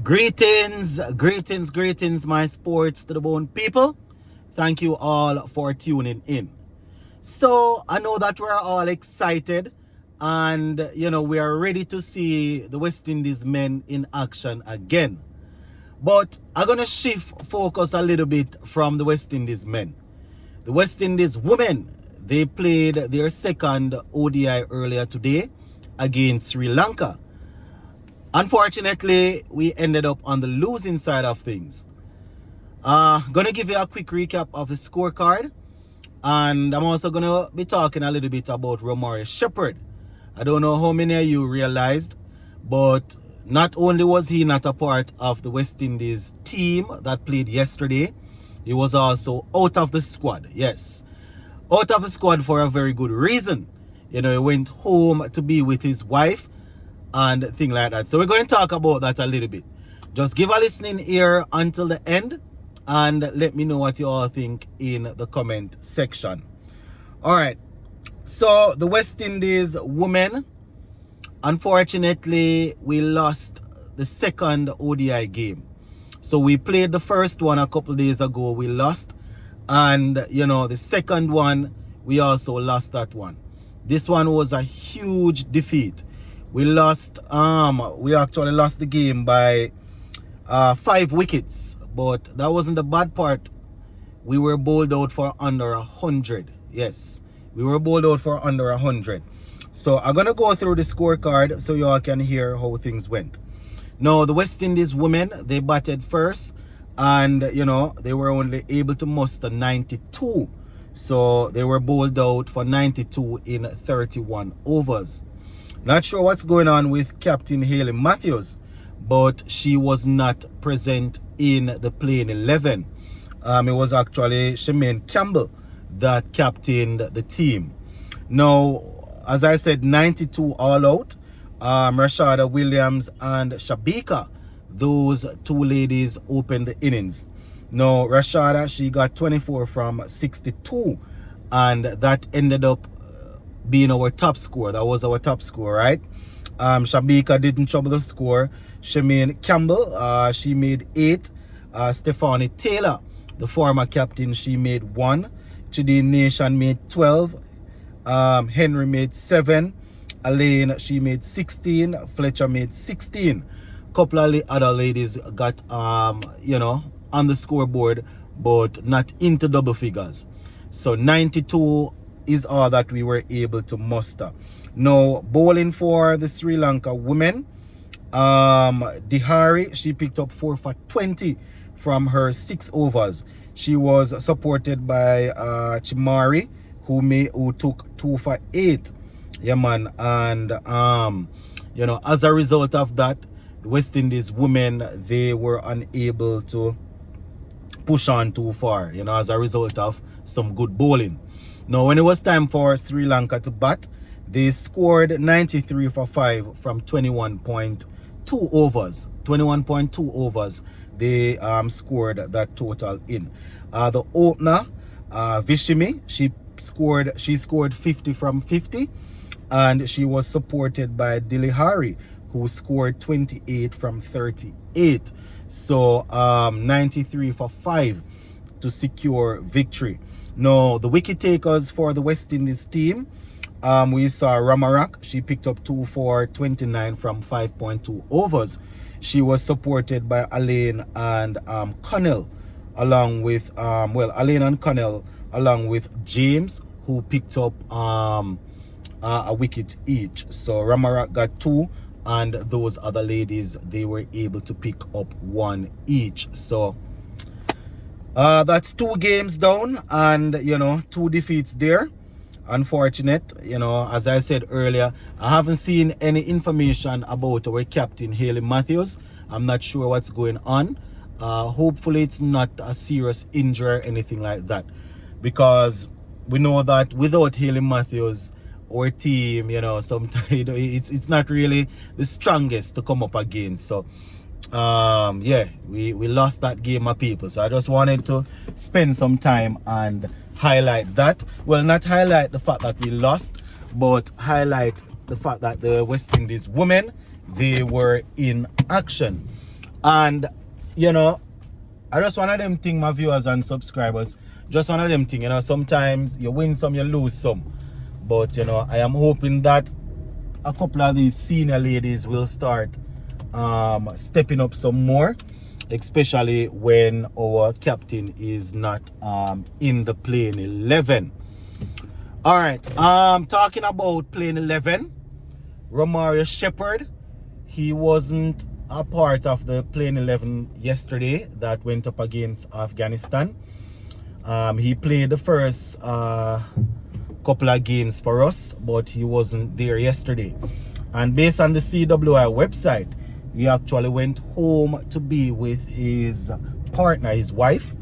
Greetings, my sports to the bone people. Thank you all for tuning in. So, I know that we're all excited and, we are ready to see the West Indies men in action again. But I'm going to shift focus a little bit from the West Indies men. The West Indies women, they played their second ODI earlier today against Sri Lanka. Unfortunately, we ended up on the losing side of things. Gonna give you a quick recap of the scorecard, and I'm also gonna be talking a little bit about Romario Shepherd. I don't know how many of you realized, but not only was he not a part of the West Indies team that played yesterday, he was also out of the squad. Yes, out of the squad for a very good reason. He went home to be with his wife and thing like that. So we're going to talk about that a little bit. Just give a listening ear until the end and let me know what you all think in the comment section. All right. So the West Indies women, unfortunately, we lost the second ODI game. So we played the first one a couple days ago. We lost. And, the second one, we also lost that one. This one was a huge defeat. We actually lost the game by 5 wickets, but that wasn't the bad part. We were bowled out for under 100. Yes, we were bowled out for under 100. So I'm going to go through the scorecard so you all can hear how things went. Now, the West Indies women, they batted first and, they were only able to muster 92. So they were bowled out for 92 in 31 overs. Not sure what's going on with Captain Hayley Matthews, but she was not present in the playing 11. It was actually Shemaine Campbell that captained the team. Now, as I said, 92 all out. Rashada Williams and Shabika, those two ladies opened the innings. Now, Rashada, she got 24 from 62, and that ended up being our top score. That was our top score, right? Shabika didn't trouble the score. Shemaine Campbell, she made 8. Stephanie Taylor, the former captain, she made 1. Chidi Nation made 12. Henry made 7. Elaine, she made 16. Fletcher made 16. Couple of other ladies got on the scoreboard, but not into double figures. So 92 is all that we were able to muster. Now, bowling for the Sri Lanka women, Dihari, she picked up 4 for 20 from her 6 overs. She was supported by Chimari, who took 2 for 8. Yeah, man. And as a result of that, the West Indies women, they were unable to push on too far, as a result of some good bowling. Now, when it was time for Sri Lanka to bat, they scored 93 for 5 from 21.2 overs. 21.2 overs, they scored that total in. The opener, Vishimi, she scored 50 from 50, and she was supported by Dilihari, who scored 28 from 38. So 93 for 5 to secure victory. Now, the wicket takers for the West Indies team, we saw Ramarak. She picked up 2 for 29 from 5.2 overs. She was supported by Elaine and Connell, along with Elaine and Connell, along with James, who picked up a wicket each. So Ramarak got 2, and those other ladies, they were able to pick up 1 each. So that's 2 games down and 2 defeats there. Unfortunate, as I said earlier, I haven't seen any information about our captain Hayley Matthews. I'm not sure what's going on. Hopefully it's not a serious injury or anything like that, because we know that without Hayley Matthews, our team, sometimes it's not really the strongest to come up against. So we lost that game, my people. So I just wanted to spend some time and highlight that. Well, not highlight the fact that we lost, but highlight the fact that the West Indies women, they were in action. And, you know, I just one of them thing, my viewers and subscribers, just one of them thing, you know, sometimes you win some, you lose some. But, you know, I am hoping that a couple of these senior ladies will start stepping up some more, especially when our captain is not in the playing 11. All right, talking about playing 11, Romario Shepherd, he wasn't a part of the playing 11 yesterday that went up against Afghanistan. He played the first couple of games for us, but he wasn't there yesterday. And based on the CWI website, he actually went home to be with his partner, his wife,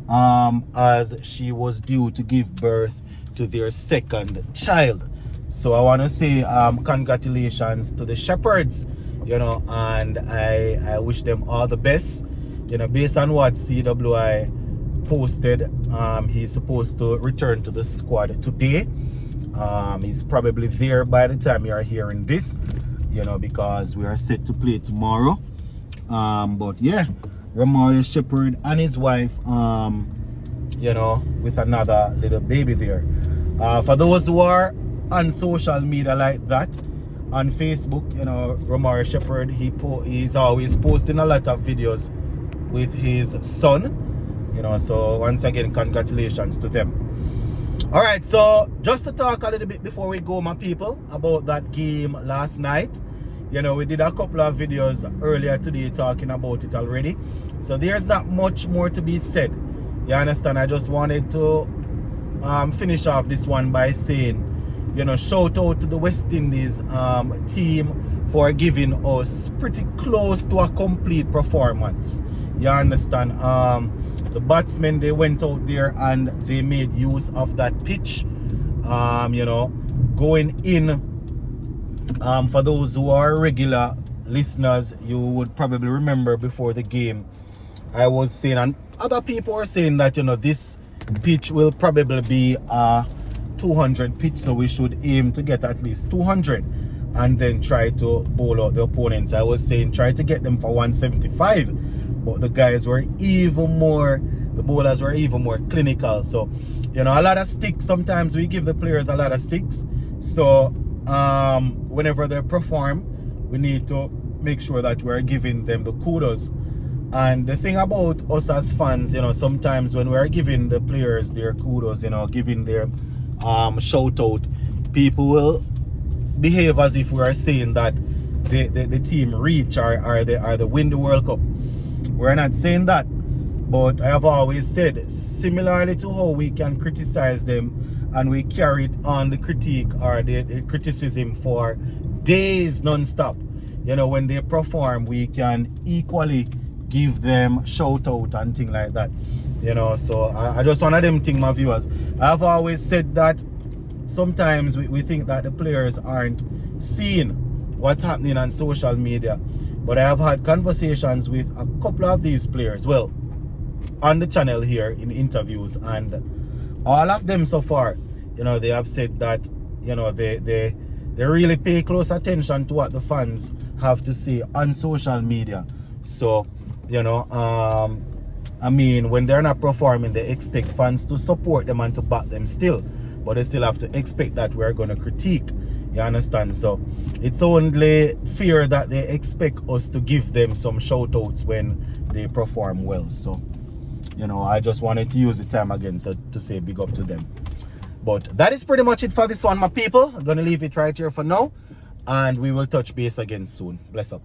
as she was due to give birth to their second child. So I want to say congratulations to the Shepherds, you know, and I wish them all the best. You know, based on what CWI posted, he's supposed to return to the squad today. He's probably there by the time you are hearing this, you know, because we are set to play tomorrow. But yeah, Romario Shepherd and his wife, you know, with another little baby there. For those who are on social media like that, on Facebook, you know, Romario Shepherd, he's always posting a lot of videos with his son, you know, so once again, congratulations to them. All right, so just to talk a little bit before we go, my people, about that game last night. You know, we did a couple of videos earlier today talking about it already, so there's not much more to be said. You understand? I just wanted to finish off this one by saying, you know, shout out to the West Indies team for giving us pretty close to a complete performance. You understand? The batsmen, they went out there and they made use of that pitch. You know, going in, for those who are regular listeners, you would probably remember before the game, I was saying, and other people are saying that, you know, this pitch will probably be a 200 pitch, so we should aim to get at least 200 and then try to bowl out the opponents. I was saying try to get them for 175, but the guys were even more, the bowlers were even more clinical. So, you know, a lot of sticks, sometimes we give the players a lot of sticks. So whenever they perform, we need to make sure that we're giving them the kudos. And the thing about us as fans, you know, sometimes when we're giving the players their kudos, you know, giving their shout out, people will behave as if we are saying that the team reach or they win the World Cup. We're not saying that, but I have always said, similarly to how we can criticize them and we carried on the critique or the criticism for days non-stop, you know, when they perform, we can equally give them shout out and things like that, you know. So I just one of them thing, my viewers. I've always said that sometimes we think that the players aren't seeing what's happening on social media, but I have had conversations with a couple of these players, well, on the channel here in interviews, and all of them so far, you know, they have said that, you know, they really pay close attention to what the fans have to say on social media. So, you know, I mean, when they're not performing, they expect fans to support them and to back them still, but they still have to expect that we're going to critique. You understand? So it's only fair that they expect us to give them some shout outs when they perform well. So, you know, I just wanted to use the time again to say big up to them. But that is pretty much it for this one, my people. I'm going to leave it right here for now, and we will touch base again soon. Bless up.